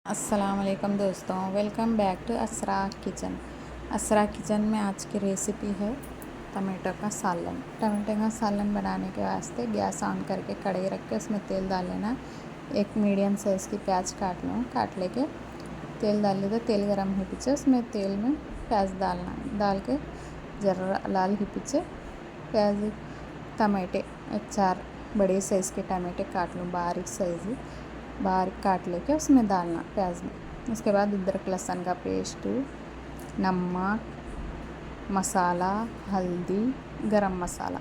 अस्सलाम वालेकुम दोस्तों, welcome back to Asra kitchen. Asra kitchen में आज की रेसिपी है टमाटो का सालन। टमाटो का सालन बनाने के वास्ते गैस ऑन करके कढ़ाई रख के उसमें तेल डाल लेना। एक मीडियम साइज़ की प्याज काट लेके तेल डाल लेते। तेल गरम है पीछे उसमें तेल में प्याज डालना, डाल के जरा लाल ही पीछे प्याज टमाटे 4 बड़े साइज़ के टमाटे काट लूँ, बारीक काट लेके उसमें डालना प्याज में। उसके बाद अदरक लहसुन का पेस्ट, नमक, मसाला, हल्दी, गरम मसाला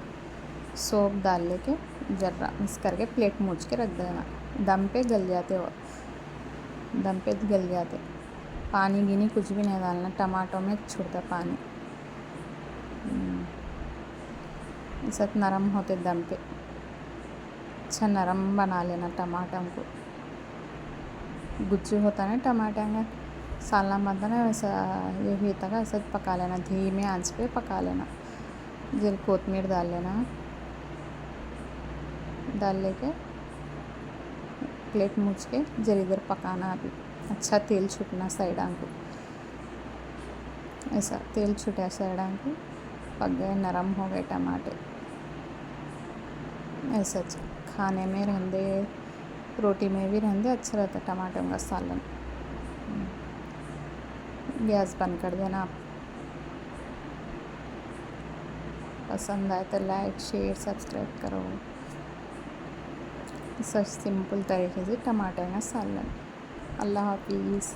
सब डाल लेके जरा मिक्स करके प्लेट मूछ के रख देना। दम पे गल जाते। पानी गिनी कुछ भी नहीं डालना, टमाटो में छूटता पानी। ऐसा नरम होते दम पे अच्छा नरम बना लेना टमाटर को। गुज्जू होता है टमाटर का सालन बनता है वैसा ये भी होता है, ऐसा पका लेना, धीमे आंच पे पका लेना। जरा कोतमीर डाल लेना, डाल लेके प्लेट मूछ के जरा इधर पकाना। अभी अच्छा तेल छूटना साइडां को, ऐसा तेल छूटा साइडां को, पक गए, नरम हो गए टमाटर। ऐसा खाने में रहते, रोटी में भी रहते, अच्छा रहता टमाटर का सालन। गैस बंद कर देना। आप पसंद आए तो लाइक, शेयर, सब्सक्राइब करो। सच सिंपल तरीके से टमाटर का सालन। अल्लाह हाफिज़।